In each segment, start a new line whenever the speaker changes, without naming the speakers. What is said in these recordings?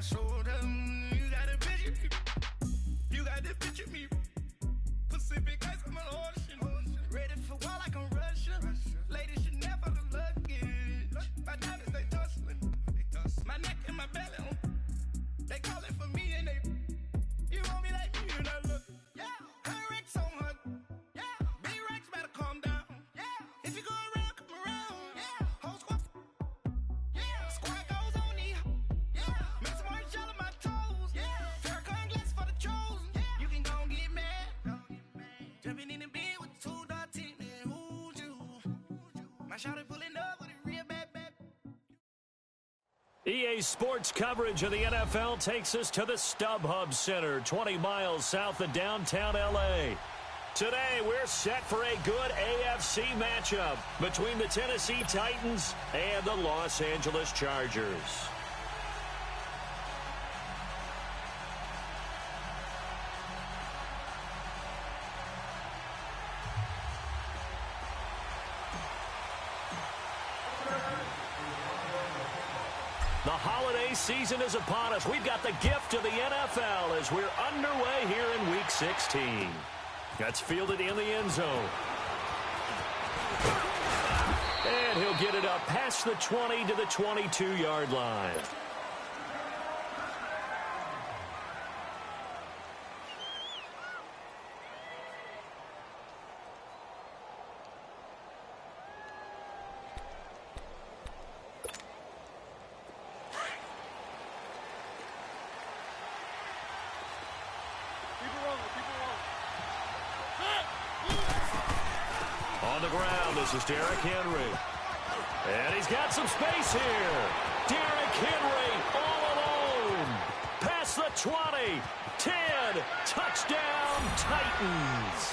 my shoulder. You gotta picture me. You gotta picture me. Pacific ice, I'm an ocean. Ready for war like I'm Russia. Ladies should never the luggage. My diamonds, they tussling. My neck and my belly. They calling for me and they. You want me like me and I look. Yeah. Her Rex on her. Yeah. Big Rex better calm down. Yeah. If you go around, come around. Yeah. Whole squad. Yeah. Squad goes on me. Yeah. Make some orange gel on my toes. Yeah. Farrakhan glass for the chosen. Yeah. You can go and get mad. Jumping in the bed with two dot team. Who's you? My shawty pulling up with a real bad.
EA Sports coverage of the NFL takes us to the StubHub Center, 20 miles south of downtown L.A. Today, we're set for a good AFC matchup between the Tennessee Titans and the Los Angeles Chargers. The holiday season is upon us. We've got the gift of the NFL as we're underway here in Week 16. That's fielded in the end zone. And he'll get it up past the 20 to the 22-yard line. On the ground, this is Derrick Henry. And he's got some space here. Derrick Henry all alone. Past the 20. 10. Touchdown, Titans.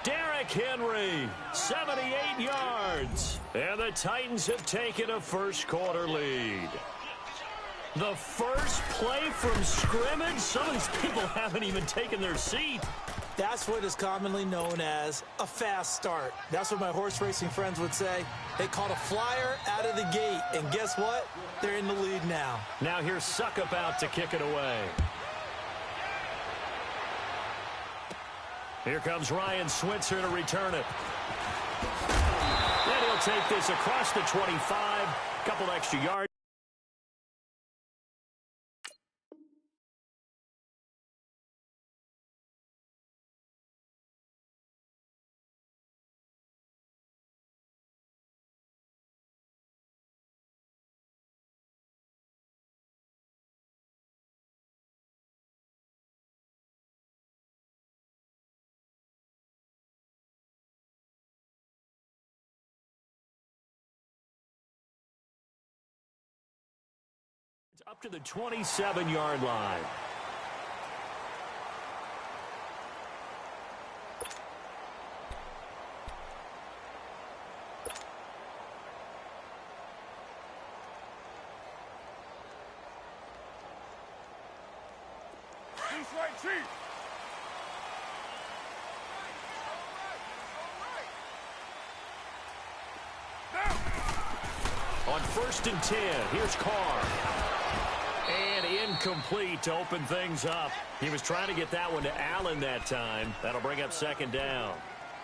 Derrick Henry, 78 yards. And the Titans have taken a first-quarter lead. The first play from scrimmage? Some of these people haven't even taken their seat.
That's what is commonly known as a fast start. That's what my horse racing friends would say. They caught a flyer out of the gate, and guess what? They're in the lead now.
Now here's Suckup out to kick it away. Here comes Ryan Switzer to return it. And he'll take this across the 25. Couple extra yards. Up to the 27-yard line. On 1st and 10, here's Carr. And incomplete to open things up. He was trying to get that one to Allen that time. That'll bring up 2nd down.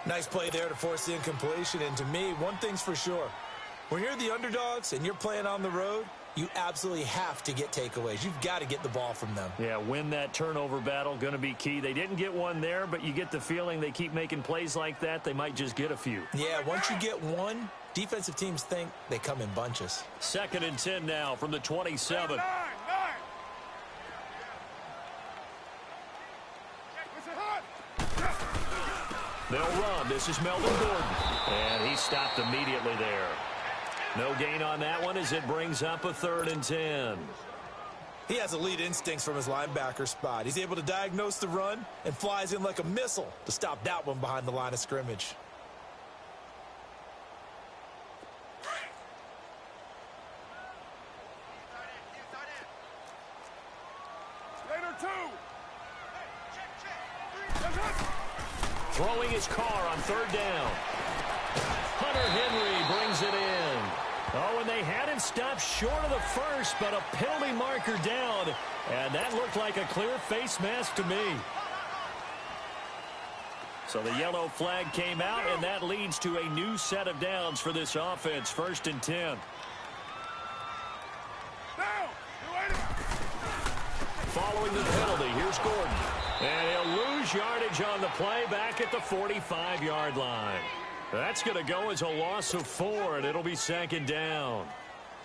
Nice play there to force the incompletion. And to me, one thing's for sure. When you're the underdogs and you're playing on the road, you absolutely have to get takeaways. You've got to get the ball from them.
Yeah, win that turnover battle, going to be key. They didn't get one there, but you get the feeling they keep making plays like that, they might just get a few.
Yeah, once you get one, defensive teams think they come in bunches.
2nd and 10 now from the 27. They'll run. This is Melvin Gordon. And he stopped immediately there. No gain on that one as it brings up a 3rd and 10.
He has elite instincts from his linebacker spot. He's able to diagnose the run and flies in like a missile to stop that one behind the line of scrimmage.
Throwing his car on 3rd down. Hunter Henry brings it in. Oh, and they had him stopped short of the first, but a penalty marker down. And that looked like a clear face mask to me. So the yellow flag came out, and that leads to a new set of downs for this offense. 1st and 10. Following the penalty, here's Gordon. And he'll lose yardage on the play back at the 45-yard line. That's going to go as a loss of 4, and it'll be 2nd down.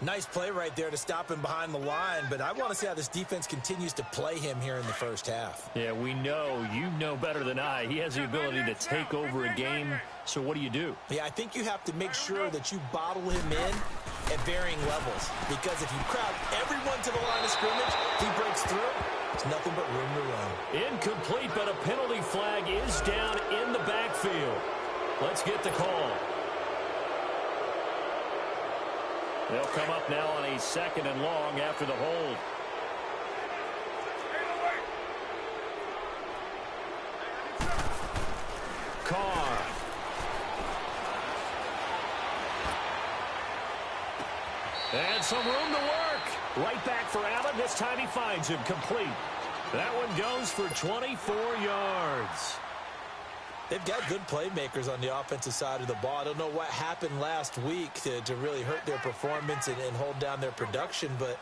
Nice play right there to stop him behind the line, but I want to see how this defense continues to play him here in the first half.
Yeah, we know. You know better than I. He has the ability to take over a game, so what do?
Yeah, I think you have to make sure that you bottle him in at varying levels, because if you crowd everyone to the line of scrimmage, if he breaks through, it's nothing but room to run.
Incomplete, but a penalty flag is down in the backfield. Let's get the call. They'll come up now on a 2nd and long after the hold. Carr. And some room to work. Right back for Allen. This time he finds him complete. That one goes for 24 yards.
They've got good playmakers on the offensive side of the ball. I don't know what happened last week to really hurt their performance and hold down their production, but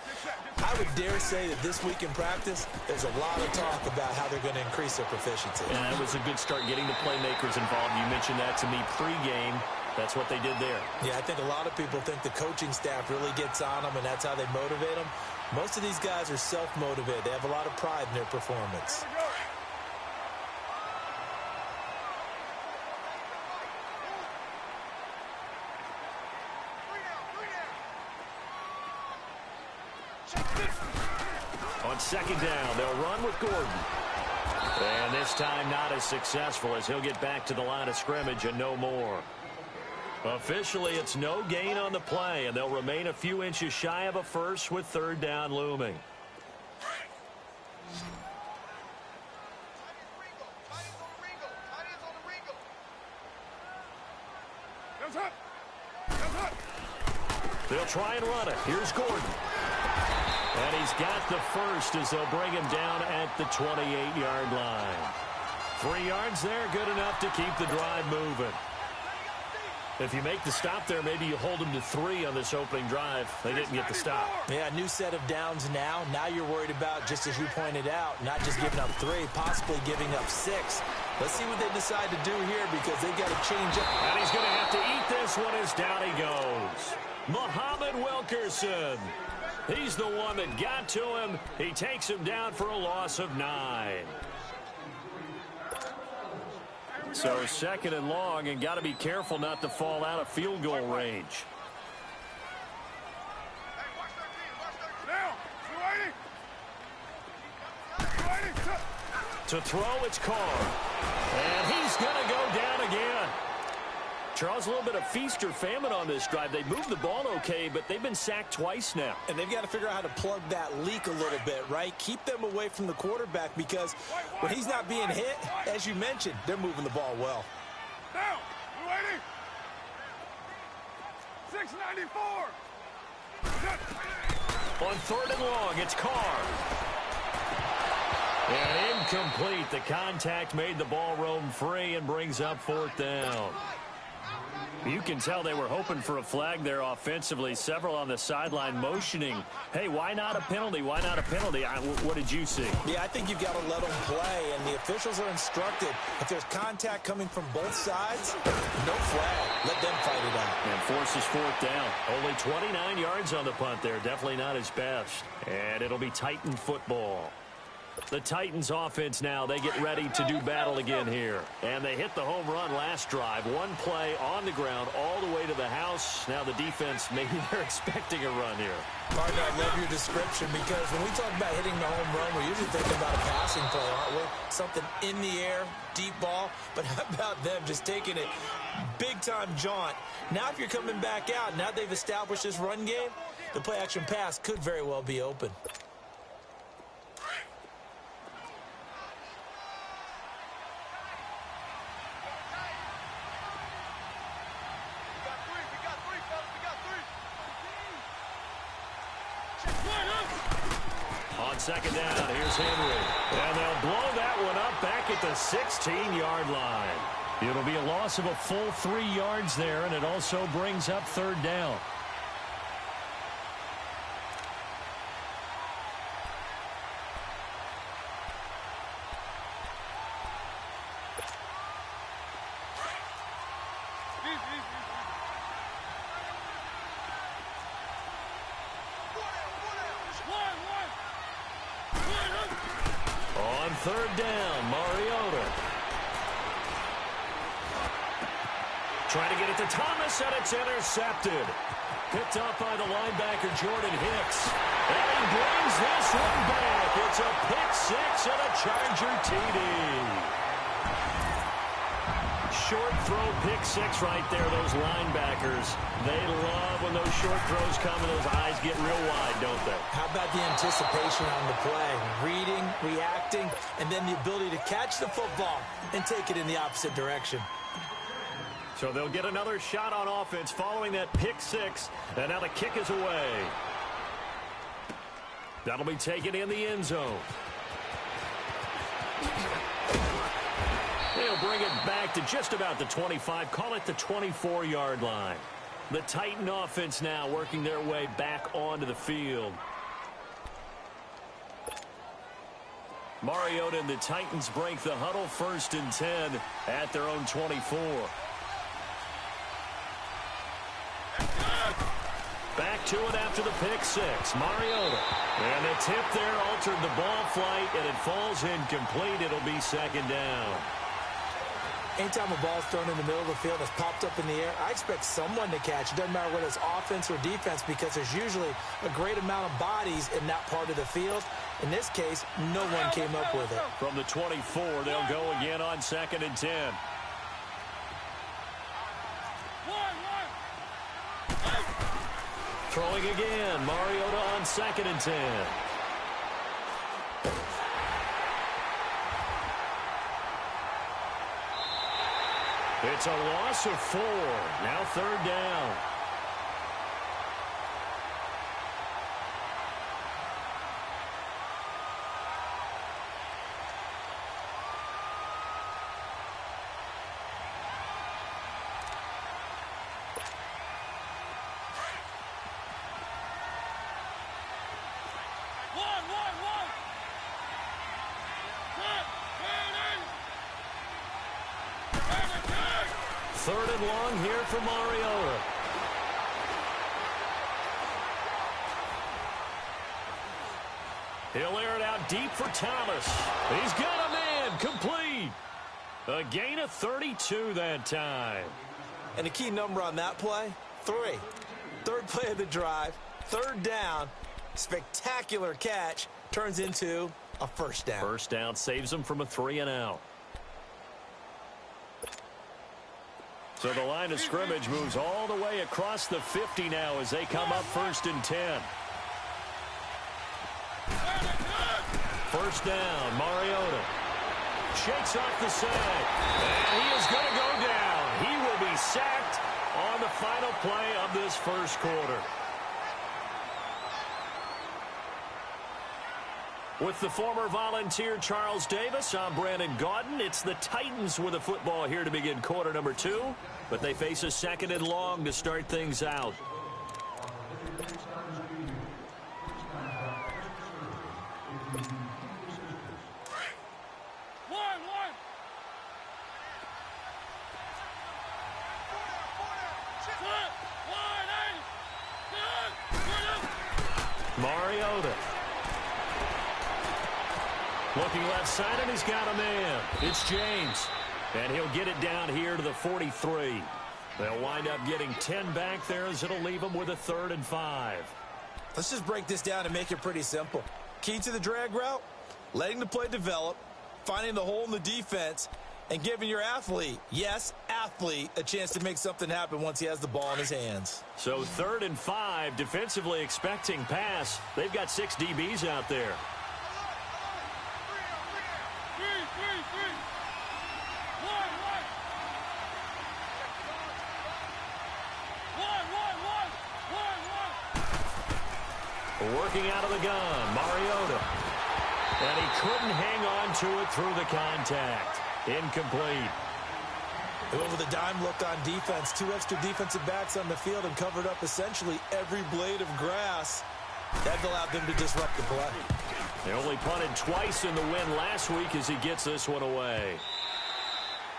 I would dare say that this week in practice, there's a lot of talk about how they're going to increase their proficiency.
Yeah, it was a good start getting the playmakers involved. You mentioned that to me pregame. That's what they did there.
Yeah, I think a lot of people think the coaching staff really gets on them, and that's how they motivate them. Most of these guys are self-motivated. They have a lot of pride in their performance.
On 2nd down, they'll run with Gordon. And this time not as successful, as he'll get back to the line of scrimmage and no more. Officially, it's no gain on the play, and they'll remain a few inches shy of a first with 3rd down looming. They'll try and run it. Here's Gordon. And he's got the first as they'll bring him down at the 28-yard line. 3 yards there, good enough to keep the drive moving. If you make the stop there, maybe you hold them to 3 on this opening drive. They didn't get the stop.
Yeah, new set of downs now. Now you're worried about, just as you pointed out, not just giving up 3, possibly giving up 6. Let's see what they decide to do here, because they've got to change up.
And he's going to have to eat this one as down he goes. Muhammad Wilkerson. He's the one that got to him. He takes him down for a loss of 9. So 2nd and long, and got to be careful not to fall out of field goal range. To throw, it's Carr. And he's going to go down again. Charles, a little bit of feast or famine on this drive. They moved the ball okay, but they've been sacked twice now.
And they've got to figure out how to plug that leak a little bit, right? Keep them away from the quarterback, because when he's not being hit, as you mentioned, they're moving the ball well.
Now, we're waiting. 694.
On 3rd and long, it's Carr. And incomplete. The contact made the ball roam free and brings up 4th down. You can tell they were hoping for a flag there offensively. Several on the sideline motioning, hey, why not a penalty? Why not a penalty? What did you see?
Yeah, I think you've got to let them play, and the officials are instructed, if there's contact coming from both sides, no flag. Let them fight it out.
And forces 4th down. Only 29 yards on the punt there. Definitely not his best. And it'll be Titan football. The Titans offense now, they get ready to do battle again here. And they hit the home run last drive. One play on the ground all the way to the house. Now the defense, maybe they're expecting a run here.
Partner, I love your description, because when we talk about hitting the home run, we're usually thinking about a passing play, aren't we? Something in the air, deep ball. But how about them just taking it big-time jaunt? Now if you're coming back out, now they've established this run game, the play-action pass could very well be open.
on second down. Here's Henry. And they'll blow that one up back at the 16-yard line. It'll be a loss of a full 3 yards there, and it also brings up third down. On third down, Mariota. Trying to get it to Thomas, and it's intercepted. Picked up by the linebacker, Jordan Hicks. And he brings this one back. It's a pick six and a Charger TD. Short throw pick six right there, those linebackers. They love when those short throws come and those eyes get real wide, don't they?
How about the anticipation on the play? Reading, reacting, and then the ability to catch the football and take it in the opposite direction.
So they'll get another shot on offense following that pick six, and now the kick is away. That'll be taken in the end zone. They'll bring it back to just about the 25, call it the 24-yard line. The Titan offense now working their way back onto the field. Mariota and the Titans break the huddle, 1st and 10 at their own 24. Back to it after the pick six. Mariota. And the tip there altered the ball flight, and it falls incomplete. It'll be second down.
Anytime a ball's thrown in the middle of the field that's popped up in the air, I expect someone to catch. It doesn't matter whether it's offense or defense, because there's usually a great amount of bodies in that part of the field. In this case, no one came up with it.
From the 24, they'll go again on 2nd and 10. Throwing again, Mariota on 2nd and 10. It's a loss of 4. Now 3rd down. Third and long here for Mariota. He'll air it out deep for Thomas. He's got a man, complete. A gain of 32 that time.
And the key number on that play, 3. Third play of the drive, 3rd down, spectacular catch, turns into a 1st down.
1st down saves them from a 3 and out. So the line of scrimmage moves all the way across the 50 now as they come up 1st and 10. 1st down, Mariota shakes off the sack, and he is going to go down. He will be sacked on the final play of this 1st quarter. With the former Volunteer Charles Davis, I'm Brandon Gaudin. It's the Titans with the football here to begin quarter number 2, but they face a 2nd and long to start things out. Mariota. Looking left side, and he's got a man. It's James. And he'll get it down here to the 43. They'll wind up getting 10 back there as it'll leave them with a 3rd and 5.
Let's just break this down and make it pretty simple. Key to the drag route, letting the play develop, finding the hole in the defense, and giving your athlete, yes, athlete, a chance to make something happen once he has the ball in his hands.
So 3rd and 5, defensively expecting pass. They've got 6 DBs out there. Working out of the gun, Mariota. And he couldn't hang on to it through the contact. Incomplete.
They went with a dime look on defense. 2 extra defensive backs on the field and covered up essentially every blade of grass. That allowed them to disrupt the play.
They only punted twice in the win last week as he gets this one away.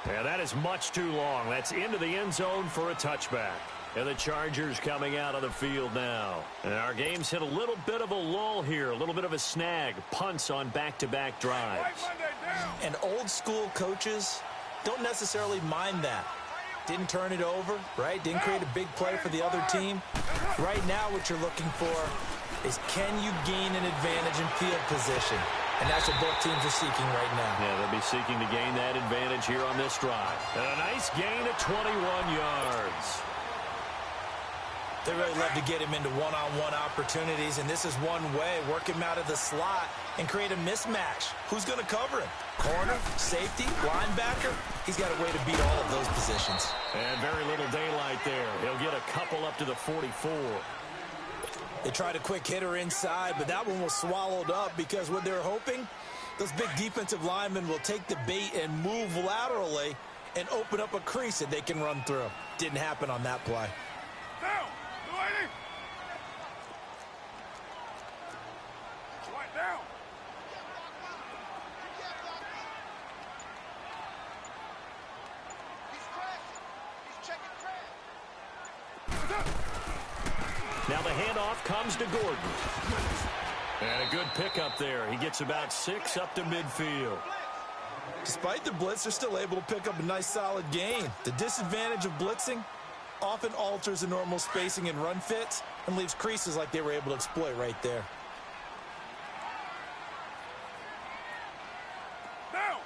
Yeah, that is much too long. That's into the end zone for a touchback. And the Chargers coming out of the field now. And our game's hit a little bit of a lull here, a little bit of a snag. Punts on back-to-back drives.
And old-school coaches don't necessarily mind that. Didn't turn it over, right? Didn't create a big play for the other team. Right now what you're looking for is, can you gain an advantage in field position? And that's what both teams are seeking right now.
Yeah, they'll be seeking to gain that advantage here on this drive. And a nice gain of 21 yards.
They really love to get him into one-on-one opportunities, and this is one way. Work him out of the slot and create a mismatch. Who's going to cover him? Corner, safety, linebacker? He's got a way to beat all of those positions.
And very little daylight there. He'll get a couple up to the 44.
They tried a quick hitter inside, but that one was swallowed up because what they're hoping, those big defensive linemen will take the bait and move laterally and open up a crease that they can run through. Didn't happen on that play.
Down, lady. Right down. He's checking trash.
Now the handoff comes to Gordon. And a good pickup there. He gets about 6 up to midfield.
Despite the blitz, they're still able to pick up a nice solid gain. The disadvantage of blitzing often alters the normal spacing and run fits and leaves creases like they were able to exploit right there.
Down.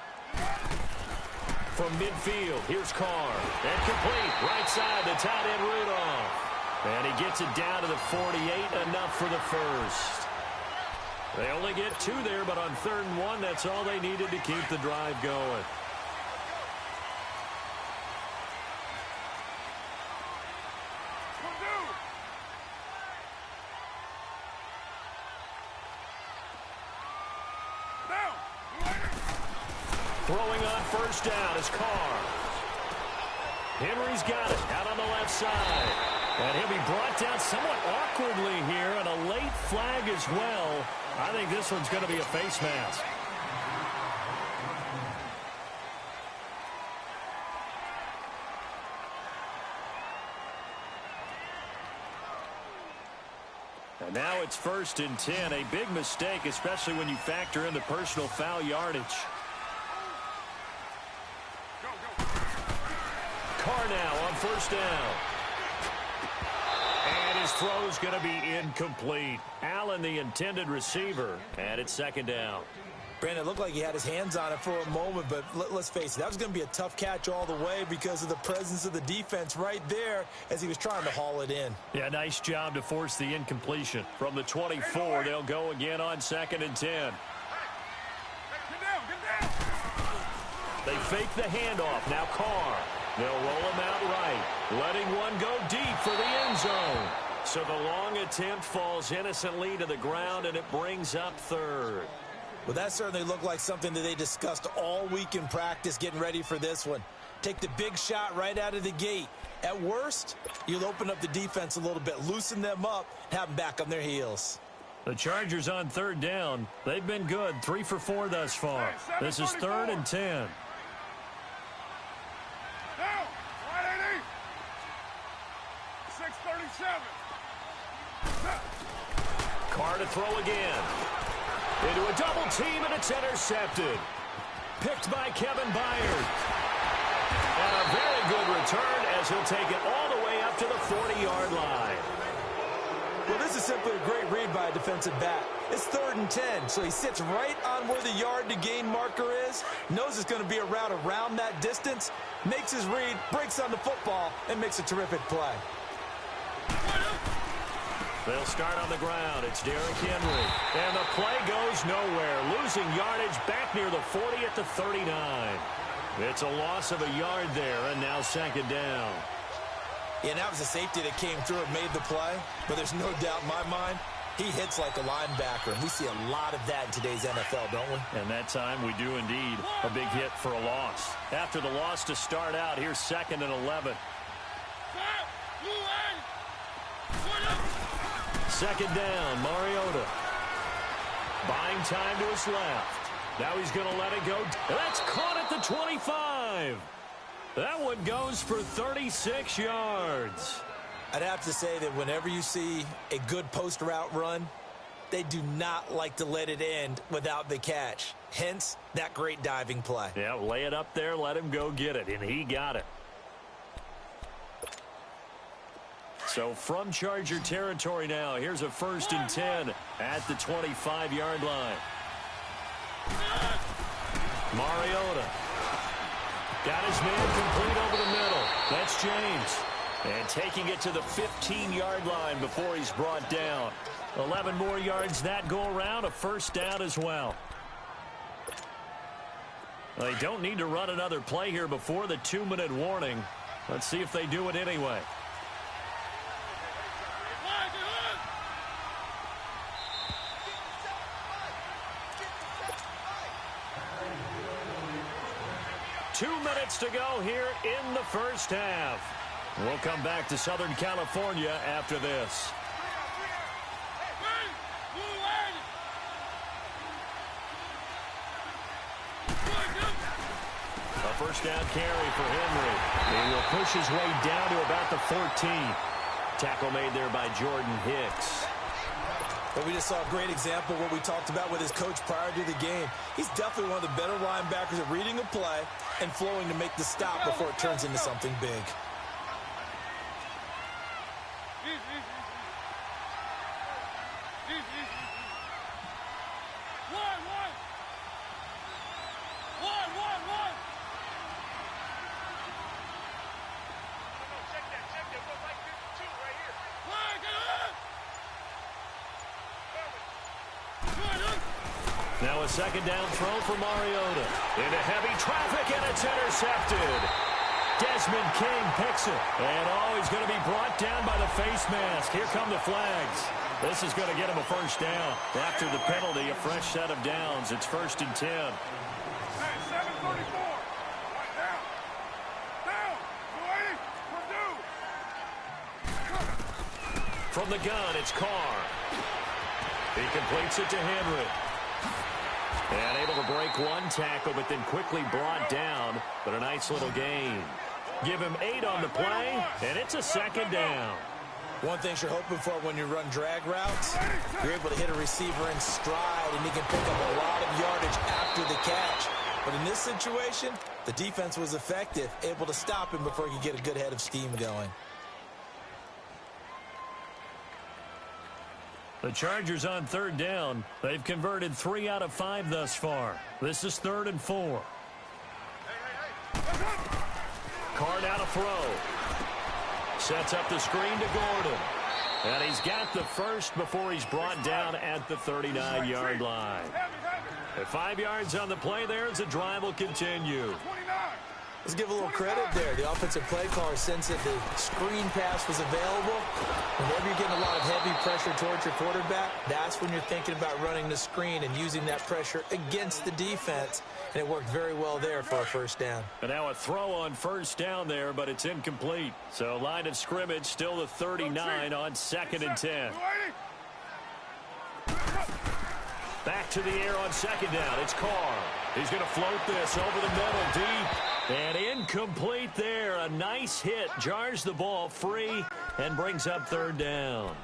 From midfield, here's Carr. And complete, right side to tight end Rudolph. And he gets it down to the 48, enough for the first. They only get 2 there, but on 3rd and 1, that's all they needed to keep the drive going. Throwing on first down is Carr. Henry's got it out on the left side. And he'll be brought down somewhat awkwardly here, and a late flag as well. I think this one's going to be a face mask. And now it's 1st and 10. A big mistake, especially when you factor in the personal foul yardage. Carr now on first down. And his throw's going to be incomplete. Allen, the intended receiver, and it's 2nd down.
Brandon, it looked like he had his hands on it for a moment, but let's face it, that was going to be a tough catch all the way because of the presence of the defense right there as he was trying to haul it in.
Yeah, nice job to force the incompletion. From the 24, they'll go again on 2nd and 10.
Get down.
They fake the handoff. Now Carr. They'll roll him out right, letting one go deep for the end zone. So the long attempt falls innocently to the ground, and it brings up 3rd.
Well, that certainly looked like something that they discussed all week in practice getting ready for this one. Take the big shot right out of the gate. At worst, you'll open up the defense a little bit, loosen them up, have them back on their heels.
The Chargers on 3rd down. They've been good, 3 for 4 thus far. This is 3rd and 10.
Down. 180. 637.
Carr to throw again. Into a double team, and it's intercepted. Picked by Kevin Byard. And a very good return as he'll take it all the way up to the 40-yard line.
Well, this is simply a great read by a defensive back. It's 3rd and 10, so he sits right on where the yard-to-gain marker is, knows it's going to be a route around that distance, makes his read, breaks on the football, and makes a terrific play.
They'll start on the ground. It's Derrick Henry. And the play goes nowhere. Losing yardage back near the 40 at the 39. It's a loss of a yard there, and now 2nd down.
Yeah, that was a safety that came through and made the play. But there's no doubt in my mind, He hits like a linebacker, and we see a lot of that in today's NFL, don't we?
And that time we do indeed. A big hit for a loss. After the loss to start out, here's 2nd and 11. 2nd down, Mariota. Buying time to his left. Now he's going to let it go. That's caught at the 25. That one goes for 36 yards.
I'd have to say that whenever you see a good post route run, they do not like to let it end without the catch. Hence, that great diving play.
Yeah, lay it up there, let him go get it, and he got it. So from Charger territory now, here's a 1st and 10 at the 25-yard line. Mariota got his man complete over the middle. That's James. And taking it to the 15-yard line before he's brought down. 11 more yards that go around, a 1st down as well. They don't need to run another play here before the 2-minute warning. Let's see if they do it anyway. Two minutes to go here in the first half. We'll come back to Southern California after this. A 1st down carry for Henry. He will push his way down to about the 14. Tackle made there by Jordan Hicks.
But we just saw a great example of what we talked about with his coach prior to the game. He's definitely one of the better linebackers at reading a play and flowing to make the stop before it turns into something big.
Now a 2nd down throw for Mariota. Into heavy traffic, and it's intercepted. Desmond King picks it. And he's going to be brought down by the face mask. Here come the flags. This is going to get him a 1st down. After the penalty, a fresh set of downs. It's 1st and 10.
Hey, 7:34. Right down. Down. 280. We're due.
From the gun, it's Carr. He completes it to Henry. And able to break one tackle, but then quickly brought down. But a nice little gain. Give him 8 on the play, and it's a 2nd down.
One thing you're hoping for when you run drag routes, you're able to hit a receiver in stride, and he can pick up a lot of yardage after the catch. But in this situation, the defense was effective, able to stop him before he could get a good head of steam going.
The Chargers on 3rd down. They've converted 3 out of 5 thus far. This is 3rd and 4. Carr down a throw. Sets up the screen to Gordon. And he's got the 1st before he's brought down at the 39-yard line. At 5 yards on the play there as the drive will continue.
Let's give a little credit there. The offensive play caller, since that the screen pass was available, whenever you're getting a lot of heavy pressure towards your quarterback, that's when you're thinking about running the screen and using that pressure against the defense. And it worked very well there for a 1st down.
And now a throw on 1st down there, but it's incomplete. So line of scrimmage still the 39 on 2nd and 10. Back to the air on 2nd down. It's Carr. He's going to float this over the middle deep. And incomplete there. A nice hit. Jars the ball free and brings up 3rd down.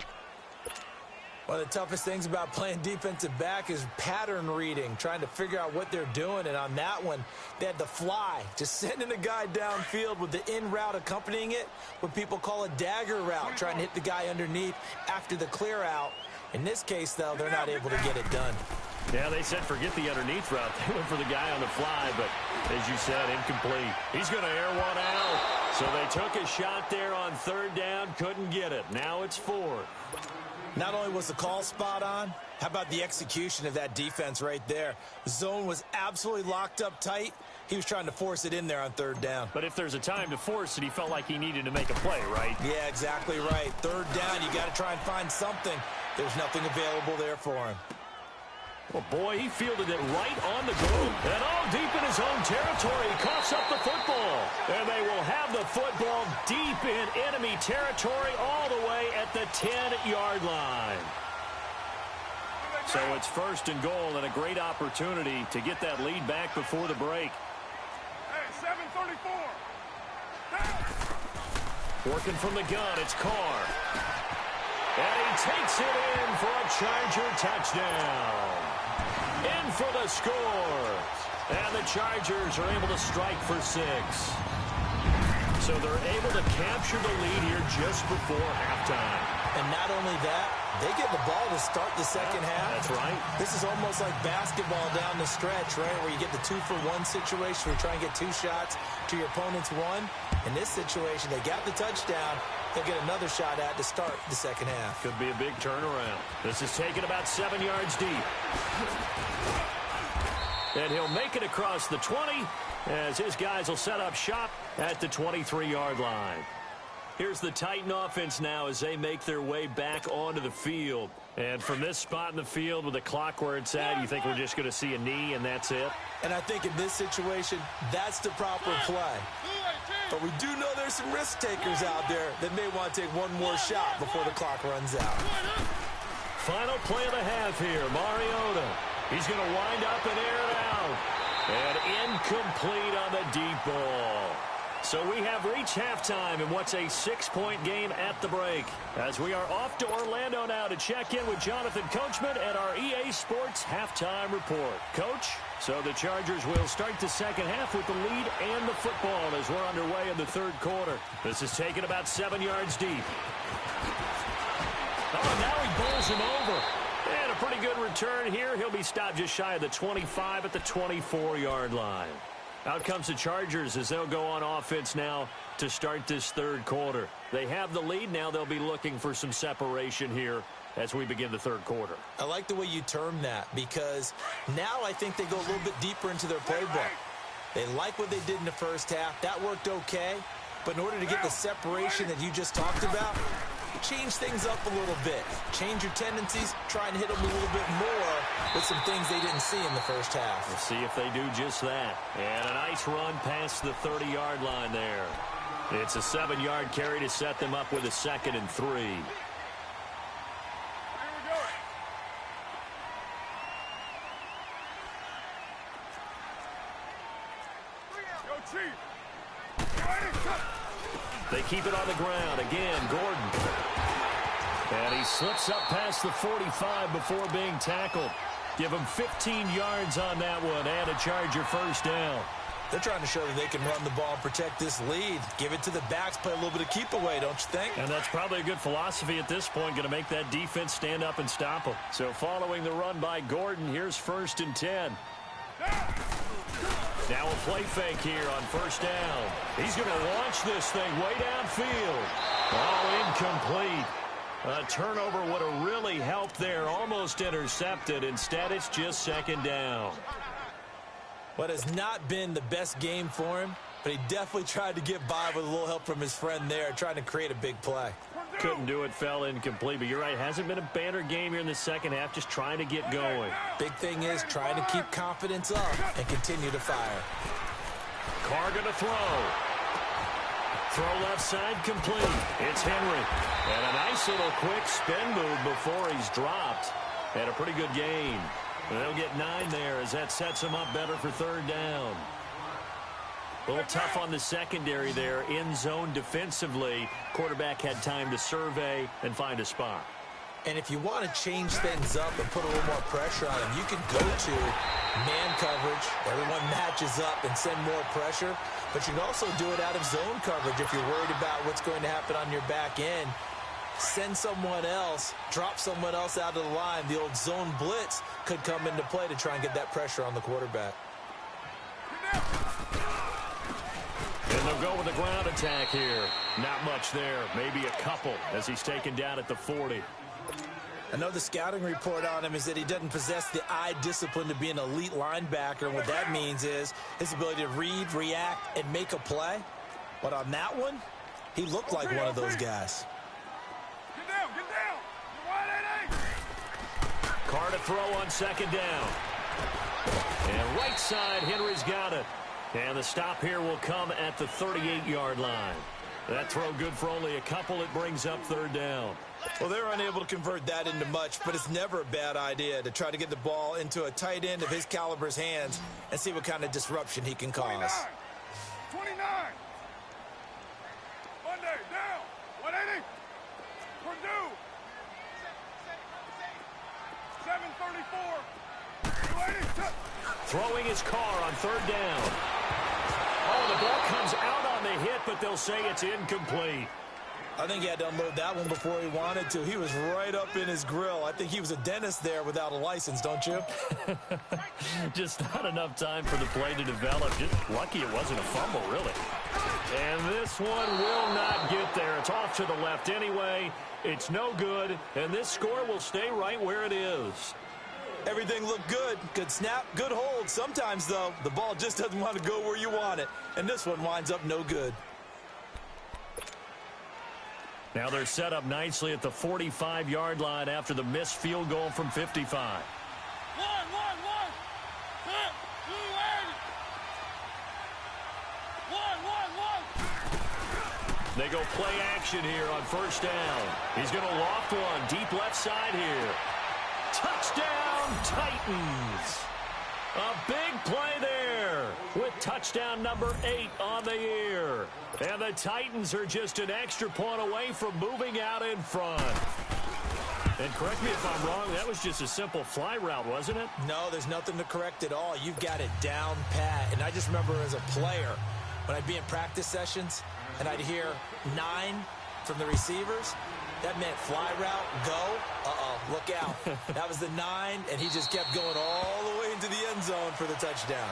One of the toughest things about playing defensive back is pattern reading, trying to figure out what they're doing. And on that one, they had the fly, just sending a guy downfield with the in route accompanying it, what people call a dagger route, trying to hit the guy underneath after the clear out. In this case, though, they're not able to get it done.
Yeah, they said forget the underneath route. They went for the guy on the fly, but as you said, incomplete. He's going to air one out. So they took a shot there on 3rd down, couldn't get it. Now it's 4th.
Not only was the call spot on, how about the execution of that defense right there? The zone was absolutely locked up tight. He was trying to force it in there on 3rd down.
But if there's a time to force it, he felt like he needed to make a play, right?
Yeah, exactly right. 3rd down, you got to try and find something. There's nothing available there for him.
Well, boy, he fielded it right on the goal. And all deep in his own territory, he coughs up the football. And they will have the football deep in enemy territory all the way at the 10-yard line. So it's first and goal and a great opportunity to get that lead back before the break.
Hey, 7:34.
Working from the gun, it's Carr. And he takes it in for a Charger touchdown. In for the score. And the Chargers are able to strike for 6. So they're able to capture the lead here just before halftime.
And not only that, they get the ball to start the second half.
That's right.
This is almost like basketball down the stretch, right, where you get the 2-for-1 situation where you try and get 2 shots to your opponent's 1. In this situation, they got the touchdown. They'll get another shot at to start the second half.
Could be a big turnaround. This is taken about 7 yards deep. And he'll make it across the 20 as his guys will set up shop at the 23-yard line. Here's the Titan offense now as they make their way back onto the field. And from this spot in the field with the clock where it's at, you think we're just going to see a knee and that's it?
And I think in this situation, that's the proper play. But we do know there's some risk takers out there that may want to take one more shot before the clock runs out.
Final play of the half here, Mariota. He's going to wind up and air it out. And incomplete on the deep ball. So we have reached halftime in what's a 6-point game at the break. As we are off to Orlando now to check in with Jonathan Coachman at our EA Sports Halftime Report. Coach, so the Chargers will start the second half with the lead and the football as we're underway in the third quarter. This is taken about 7 yards deep. Oh, now he bowls him over. And a pretty good return here. He'll be stopped just shy of the 25 at the 24-yard line. Out comes the Chargers as they'll go on offense now to start this third quarter. They have the lead. Now they'll be looking for some separation here as we begin the third quarter.
I like the way you term that because now I think they go a little bit deeper into their playbook. They like what they did in the first half. That worked okay. But in order to get the separation that you just talked about, change things up a little bit. Change your tendencies. Try and hit them a little bit more with some things they didn't see in the first half.
We'll see if they do just that. And a nice run past the 30-yard line there. It's a 7-yard carry to set them up with a 2nd and 3. They keep it on the ground. Again, Gordon. And he slips up past the 45 before being tackled. Give him 15 yards on that one and a Charger first down.
They're trying to show that they can run the ball and protect this lead. Give it to the backs, play a little bit of keep away, don't you think?
And that's probably a good philosophy at this point, going to make that defense stand up and stop them. So following the run by Gordon, here's 1st and 10. Now a play fake here on first down. He's going to launch this thing way downfield. Oh, incomplete. A turnover would have really helped there. Almost intercepted. Instead, it's just 2nd down.
What has not been the best game for him, but he definitely tried to get by with a little help from his friend there, trying to create a big play.
Couldn't do it, fell incomplete. But you're right, hasn't been a banner game here in the second half, just trying to get going.
Big thing is trying to keep confidence up and continue to fire.
Carr going to throw. Throw left side complete. It's Henry. And a nice little quick spin move before he's dropped. And a pretty good gain. And they'll get 9 there as that sets them up better for 3rd down. A little tough on the secondary there. In zone defensively. Quarterback had time to survey and find a spot.
And if you want to change things up and put a little more pressure on him, you can go to man coverage. Everyone matches up and send more pressure. But you can also do it out of zone coverage if you're worried about what's going to happen on your back end. Send someone else, drop someone else out of the line. The old zone blitz could come into play to try and get that pressure on the quarterback.
And they'll go with the ground attack here. Not much there. Maybe a couple as he's taken down at the 40.
I know the scouting report on him is that he doesn't possess the eye discipline to be an elite linebacker. And what that means is his ability to read, react, and make a play. But on that one, he looked like one of those guys.
Get down! Get down! You're wide at 8!
Carr to throw on second down. And right side, Henry's got it. And the stop here will come at the 38-yard line. That throw good for only a couple. It brings up third down.
Well, they're unable to convert that into much, but it's never a bad idea to try to get the ball into a tight end of his caliber's hands and see what kind of disruption he can cause.
29. Monday, down. 180. Purdue. 734. 280.
Throwing his Carr on third down. Oh, the ball comes out on the hit, but they'll say it's incomplete.
I think he had to unload that one before he wanted to. He was right up in his grill. I think he was a dentist there without a license, don't you?
Just not enough time for the play to develop. Just lucky it wasn't a fumble, really. And this one will not get there. It's off to the left anyway. It's no good, and this score will stay right where it is.
Everything looked good. Good snap, good hold. Sometimes, though, the ball just doesn't want to go where you want it. And this one winds up no good.
Now they're set up nicely at the 45-yard line after the missed field goal from 55. They go play action here on first down. He's going to loft one deep left side here. Touchdown, Titans. A big play there with touchdown number 8 on the year. And the Titans are just an extra point away from moving out in front. And correct me if I'm wrong, that was just a simple fly route, wasn't it?
No, there's nothing to correct at all. You've got it down pat. And I just remember as a player, when I'd be in practice sessions and I'd hear 9 from the receivers, that meant fly route, go, look out. That was the 9, and he just kept going all the way into the end zone for the touchdown.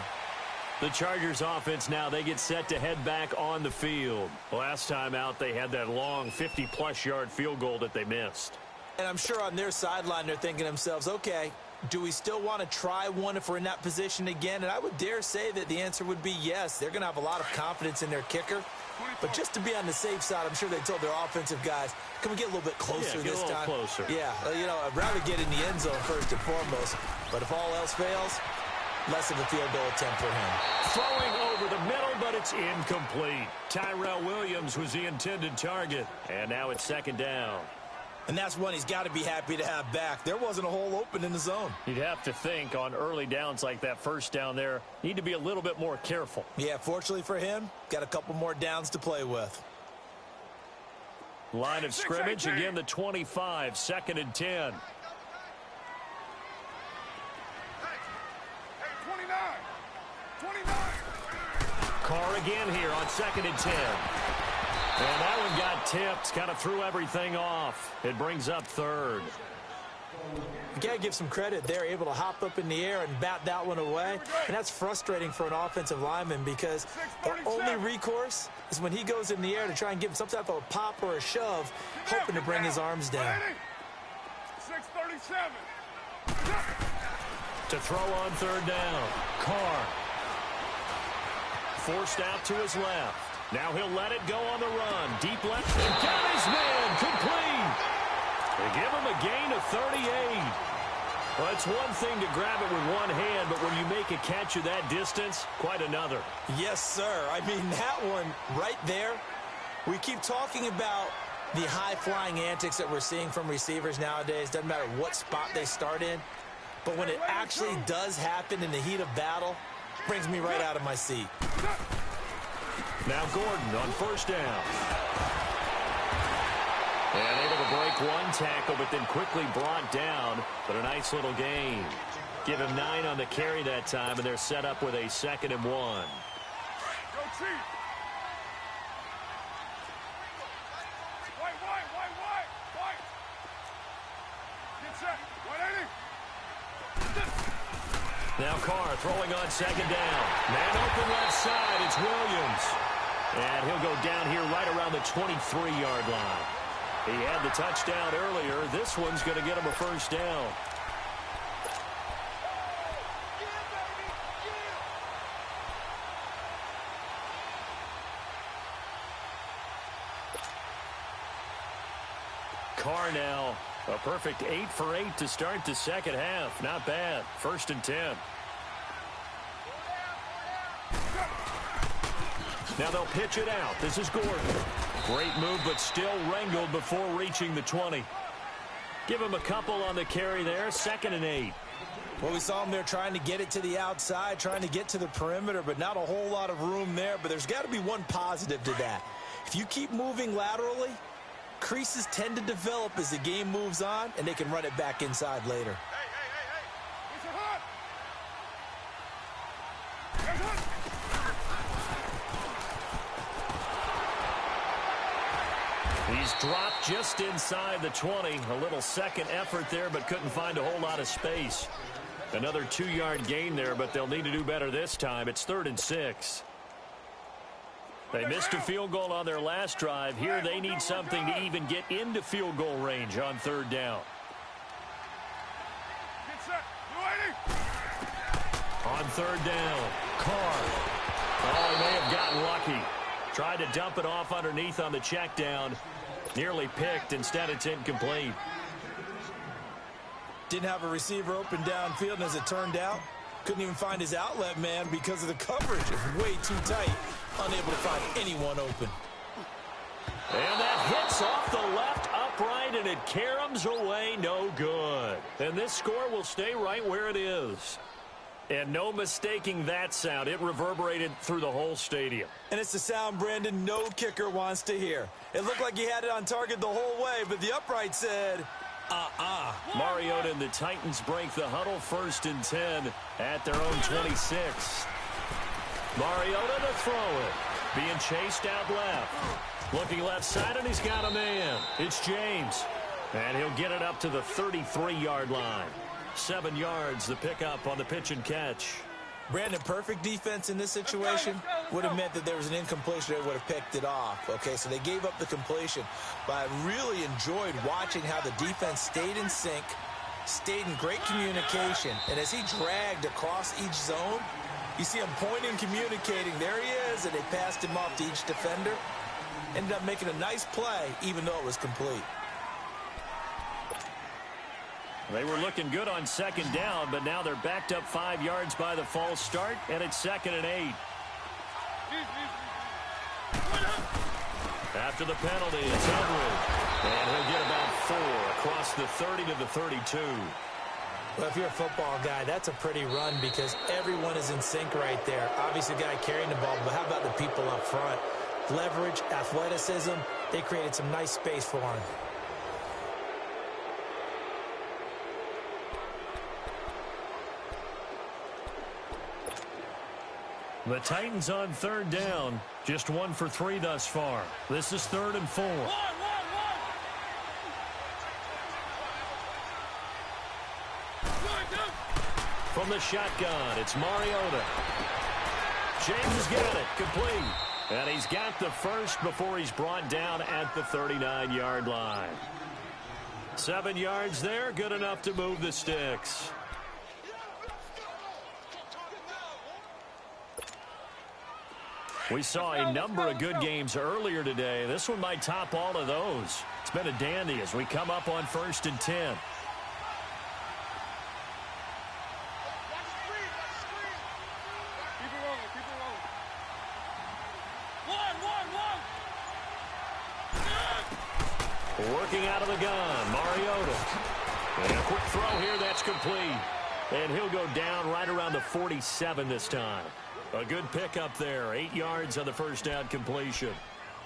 The Chargers offense now, they get set to head back on the field. Last time out, they had that long 50-plus yard field goal that they missed.
And I'm sure on their sideline, they're thinking to themselves, okay, do we still want to try one if we're in that position again? And I would dare say that the answer would be yes. They're going to have a lot of confidence in their kicker. But just to be on the safe side, I'm sure they told their offensive guys, can we get a little bit closer this time?
Closer.
Yeah, you know, I'd rather get in the end zone first and foremost. But if all else fails, less of a field goal attempt for him.
Throwing over the middle, but it's incomplete. Tyrell Williams was the intended target. And now it's second down.
And that's one he's got to be happy to have back. There wasn't a hole open in the zone.
You'd have to think on early downs like that first down there, need to be a little bit more careful.
Yeah, fortunately for him, got a couple more downs to play with.
Line of scrimmage, again the 25, second and 10.
29.
Carr again here on second and 10. And that one got tipped, kind of threw everything off. It brings up third.
You got to give some credit. They're able to hop up in the air and bat that one away. And that's frustrating for an offensive lineman because their only recourse is when he goes in the air to try and give him some type of a pop or a shove, hoping to bring his arms down.
6:37.
To throw on third down. Carr. Forced out to his left. Now he'll let it go on the run. Deep left. And got his man. Complete. They give him a gain of 38. Well, it's one thing to grab it with one hand, but when you make a catch of that distance, quite another.
Yes, sir. I mean, that one right there, we keep talking about the high-flying antics that we're seeing from receivers nowadays. Doesn't matter what spot they start in. But when it actually does happen in the heat of battle, it brings me right out of my seat.
Now Gordon on first down. And able to break one tackle, but then quickly brought down. But a nice little gain. Give him 9 on the carry that time, and they're set up with a second and 1.
Go Chief. White. Get set. 180.
Now Carr throwing on second down. Man open left side. It's Williams. And he'll go down here right around the 23-yard line. He had the touchdown earlier. This one's going to get him a first down. Carr now A perfect 8 for 8 to start the second half. Not bad. 1st and 10. Now they'll pitch it out. This is Gordon. Great move, but still wrangled before reaching the 20. Give him a couple on the carry there. 2nd and 8.
Well, we saw him there trying to get it to the outside, trying to get to the perimeter, but not a whole lot of room there. But there's got to be one positive to that. If you keep moving laterally, creases tend to develop as the game moves on, and they can run it back inside later.
He's dropped just inside the 20. A little second effort there, but couldn't find a whole lot of space. Another 2-yard gain there, but they'll need to do better this time. It's 3rd and 6. They missed a field goal on their last drive. Here they need something to even get into field goal range on 3rd down. On 3rd down, Carr. Oh, he may have gotten lucky. Tried to dump it off underneath on the check down. Nearly picked. Instead, it's incomplete.
Didn't have a receiver open downfield, and as it turned out, couldn't even find his outlet man because of the coverage. It was way too tight. Unable to find anyone open.
And that hits off the left upright, and it caroms away. No good. And this score will stay right where it is. And no mistaking that sound. It reverberated through the whole stadium.
And it's the sound, Brandon, no kicker wants to hear. It looked like he had it on target the whole way, but the upright said,
Mariota and the Titans break the huddle. 1st and 10 at their own 26. Mariota to throw it. Being chased out left. Looking left side, and he's got a man. It's James. And he'll get it up to the 33-yard line. 7 yards, the pickup on the pitch and catch.
Brandon, perfect defense in this situation would have meant that there was an incompletion. They would have picked it off. Okay, so they gave up the completion. But I really enjoyed watching how the defense stayed in sync, stayed in great communication. And as he dragged across each zone, you see him pointing, communicating. There he is, and they passed him off to each defender. Ended up making a nice play, even though it was complete.
They were looking good on 2nd down, but now they're backed up 5 yards by the false start, and it's 2nd and 8. After the penalty, it's Edwards. And he'll get about 4 across the 30 to the 32.
Well, if you're a football guy, that's a pretty run because everyone is in sync right there. Obviously, the guy carrying the ball, but how about the people up front? Leverage, athleticism, they created some nice space for him.
The Titans on 3rd down. Just 1 for 3 thus far. This is 3rd and 4. From the shotgun, it's Mariota. James has got it. Complete. And he's got the first before he's brought down at the 39-yard line. 7 yards there. Good enough to move the sticks. We saw a number of good games earlier today. This one might top all of those. It's been a dandy as we come up on 1st and 10. Working out of the gun, Mariota. And a quick throw here, that's complete. And he'll go down right around the 47 this time. A good pickup there. 8 yards on the first down completion.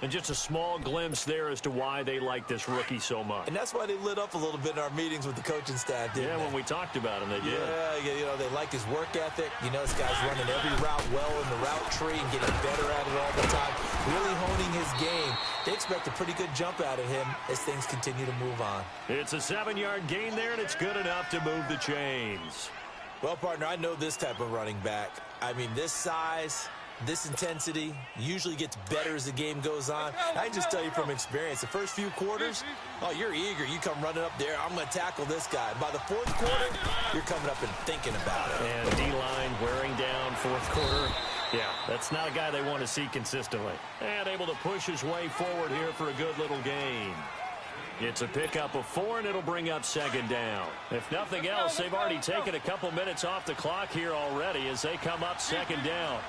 And just a small glimpse there as to why they like this rookie so much.
And that's why they lit up a little bit in our meetings with the coaching staff, didn't they?
When we talked about him, they did.
Yeah, you know, they like his work ethic. You know, this guy's running every route well in the route tree and getting better at it all the time. Really honing his game. They expect a pretty good jump out of him as things continue to move on.
It's a 7-yard gain there, and it's good enough to move the chains.
Well, partner, I know this type of running back. I mean, this size, this intensity usually gets better as the game goes on. I can just tell you from experience, the first few quarters, oh, you're eager. You come running up there, I'm going to tackle this guy. By the fourth quarter, you're coming up and thinking about it.
And D-line wearing down fourth quarter. Yeah, that's not a guy they want to see consistently. And able to push his way forward here for a good little gain. It's a pickup of 4, and it'll bring up second down. If nothing else, they've already taken a couple minutes off the clock here already as they come up second down.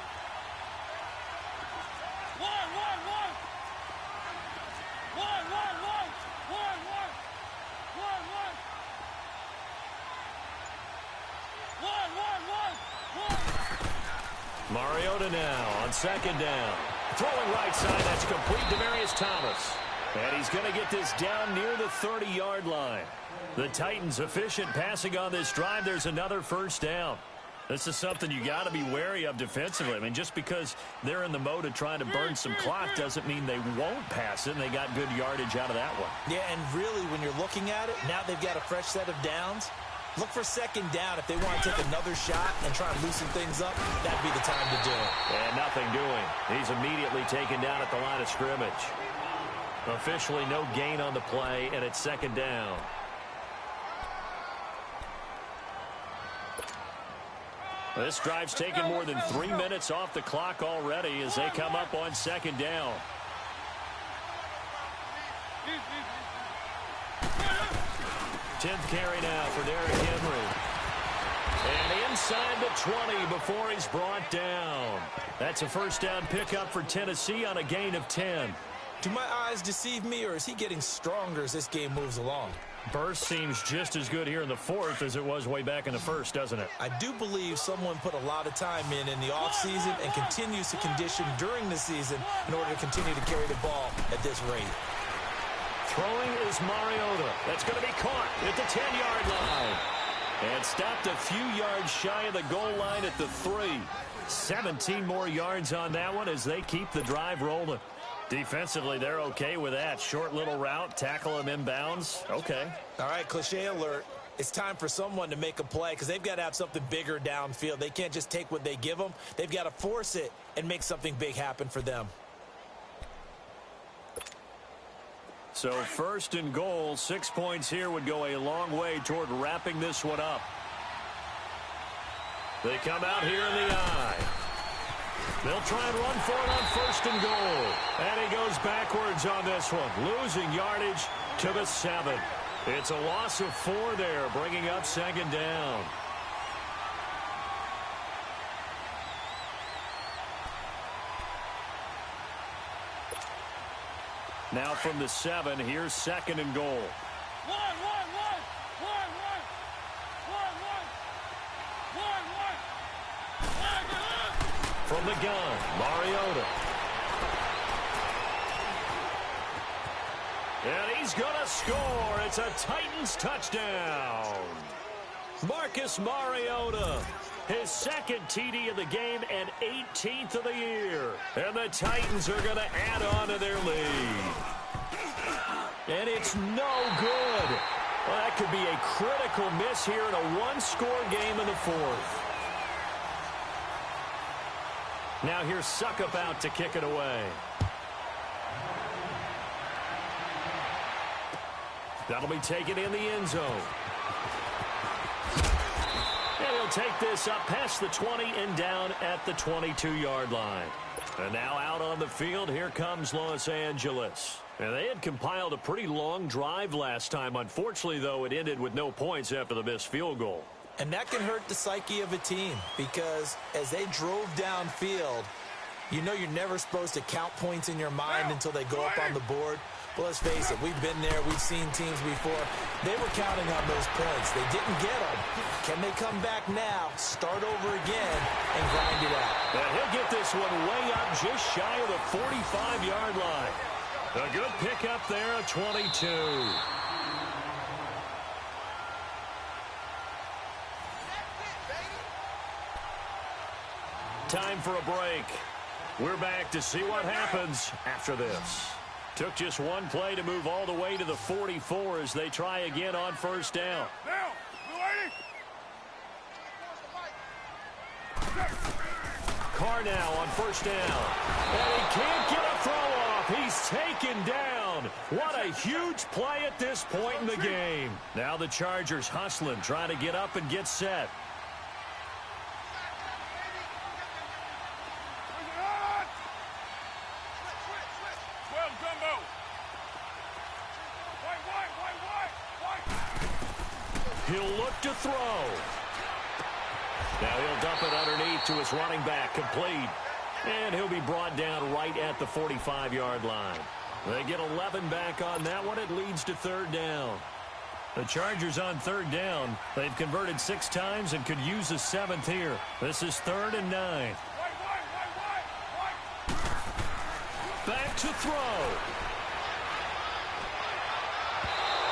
Mariota now on second down. Throwing right side, that's complete to Demarius Thomas. And he's going to get this down near the 30-yard line. The Titans efficient passing on this drive. There's another first down. This is something you got to be wary of defensively. I mean, just because they're in the mode of trying to burn some clock doesn't mean they won't pass it, and they got good yardage out of that one.
Yeah, and really, when you're looking at it, now they've got a fresh set of downs. Look for second down if they want to take another shot and try and loosen things up. That'd be the time to do it.
And nothing doing. He's immediately taken down at the line of scrimmage. Officially no gain on the play, and it's second down. This drive's taken more than 3 minutes off the clock already as they come up on second down. Tenth carry now for Derrick Henry. And inside the 20 before he's brought down. That's a first down pickup for Tennessee on a gain of 10.
Do my eyes deceive me, or is he getting stronger as this game moves along?
Burst seems just as good here in the fourth as it was way back in the first, doesn't it?
I do believe someone put a lot of time in the offseason and continues to condition during the season in order to continue to carry the ball at this rate.
Throwing is Mariota. That's going to be caught at the 10-yard line. And stopped a few yards shy of the goal line at the 3. 17 more yards on that one as they keep the drive rolling. Defensively, they're okay with that. Short little route, tackle him inbounds. Okay.
All right, cliche alert. It's time for someone to make a play because they've got to have something bigger downfield. They can't just take what they give them. They've got to force it and make something big happen for them.
So first and goal, 6 points here would go a long way toward wrapping this one up. They come out here in the eye. They'll try and run for it on first and goal. And he goes backwards on this one, losing yardage to the 7. It's a loss of 4 there, bringing up second down. Now from the 7, here's second and goal. From the gun, Mariota. And he's going to score. It's a Titans touchdown. Marcus Mariota, his second TD of the game and 18th of the year. And the Titans are going to add on to their lead. And it's no good. Well, that could be a critical miss here in a one-score game in the fourth. Now here's Suckup out to kick it away. That'll be taken in the end zone. And he'll take this up past the 20 and down at the 22-yard line. And now out on the field, here comes Los Angeles. And they had compiled a pretty long drive last time. Unfortunately, though, it ended with no points after the missed field goal.
And that can hurt the psyche of a team because as they drove downfield, you know you're never supposed to count points in your mind until they go up on the board. But let's face it, we've been there. We've seen teams before. They were counting on those points. They didn't get them. Can they come back now, start over again, and grind it out?
And he'll get this one way up just shy of the 45-yard line. A good pickup there at 22. Time for a break. We're back to see what happens after this. Took just one play to move all the way to the 44 as they try again on first down. Carr now on first down. And he can't get a throw off. He's taken down. What a huge play at this point in the game. Now the Chargers hustling, trying to get up and get set. He'll look to throw. Now he'll dump it underneath to his running back, complete. And he'll be brought down right at the 45-yard line. They get 11 back on that one. It leads to third down. The Chargers on third down. They've converted 6 times and could use a 7th here. This is 3rd and 9. Back to throw.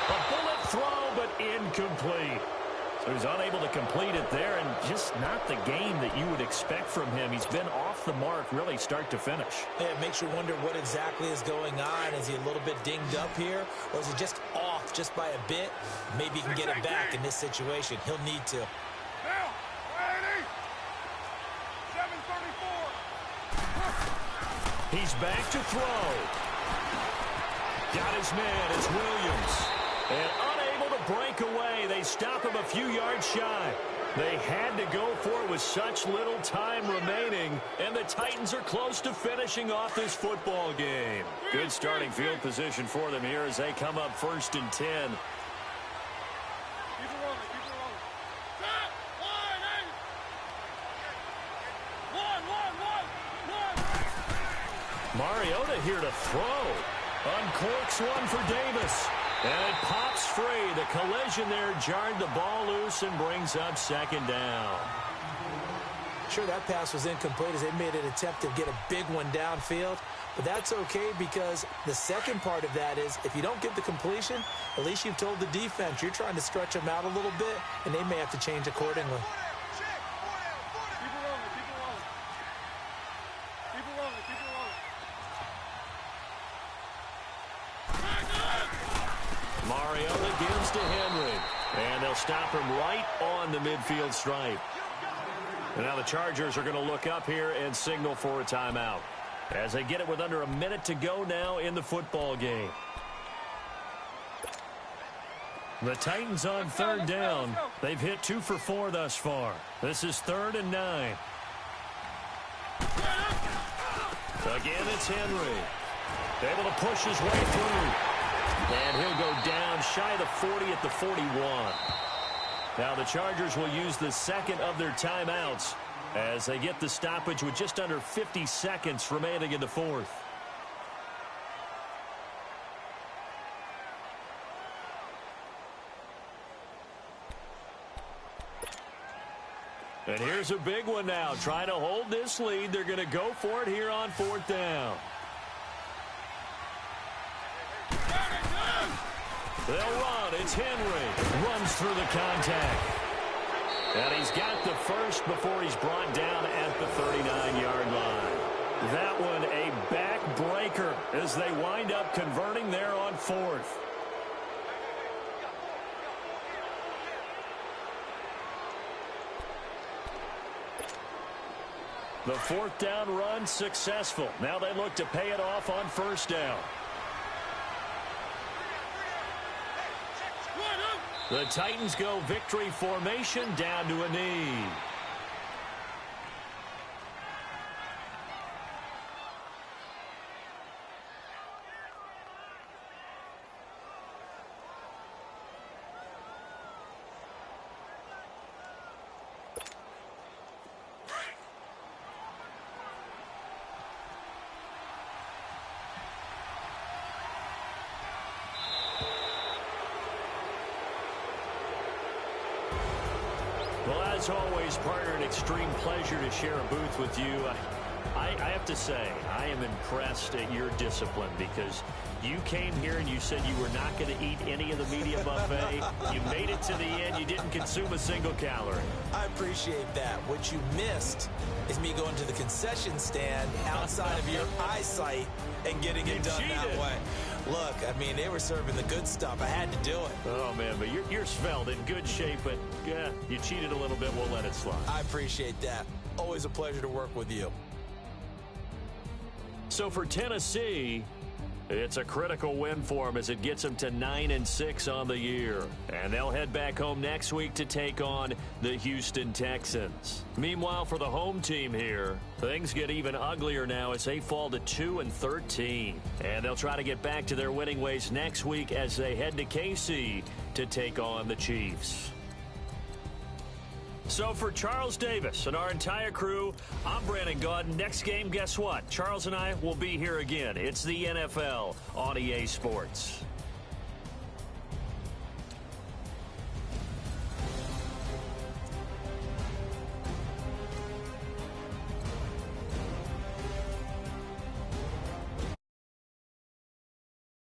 A bullet throw, but incomplete. So he's unable to complete it there, and just not the game that you would expect from him. He's been off the mark really start to finish.
Yeah, it makes you wonder what exactly is going on. Is he a little bit dinged up here, or is he just off just by a bit? Maybe he can get it back in this situation. He'll need to.
He's back to throw. Got his man. It's Williams. And unable to break away. They stop him a few yards shy. They had to go for it with such little time remaining. And the Titans are close to finishing off this football game. Good starting field position for them here as they come up 1st and 10. Mariota here to throw. Uncorks one for Davis. And it pops free. The collision there jarred the ball loose and brings up 2nd down.
Sure, that pass was incomplete as they made an attempt to get a big one downfield. But that's okay because the second part of that is if you don't get the completion, at least you've told the defense you're trying to stretch them out a little bit, and they may have to change accordingly.
Mariota gives to Henry. And they'll stop him right on the midfield stripe. And now the Chargers are going to look up here and signal for a timeout as they get it with under a minute to go now in the football game. The Titans on 3rd down. They've hit 2 for 4 thus far. This is 3rd and 9. Again, it's Henry. Able to push his way through. And he'll go down shy of the 40 at the 41. Now the Chargers will use the second of their timeouts as they get the stoppage with just under 50 seconds remaining in the 4th. And here's a big one now. Trying to hold this lead. They're going to go for it here on 4th down. They'll run. It's Henry. Runs through the contact. And he's got the first before he's brought down at the 39-yard line. That one a backbreaker as they wind up converting there on 4th. The 4th down run successful. Now they look to pay it off on 1st down. The Titans go victory formation down to a knee. Well, as always, partner, an extreme pleasure to share a booth with you. I have to say, I am impressed at your discipline because you came here and you said you were not going to eat any of the media buffet. You made it to the end. You didn't consume a single calorie.
I appreciate that. What you missed is me going to the concession stand outside of your eyesight and getting it done that way. Look, I mean, they were serving the good stuff. I had to do it.
Oh, man, but you're svelte, in good shape, but yeah, you cheated a little bit. We'll let it slide. I
appreciate that. Always a pleasure to work with you.
So for Tennessee, it's a critical win for them as it gets them to 9-6 on the year. And they'll head back home next week to take on the Houston Texans. Meanwhile, for the home team here, things get even uglier now as they fall to 2-13. And they'll try to get back to their winning ways next week as they head to KC to take on the Chiefs. So for Charles Davis and our entire crew, I'm Brandon Gaudin. Next game, guess what? Charles and I will be here again. It's the NFL on EA Sports.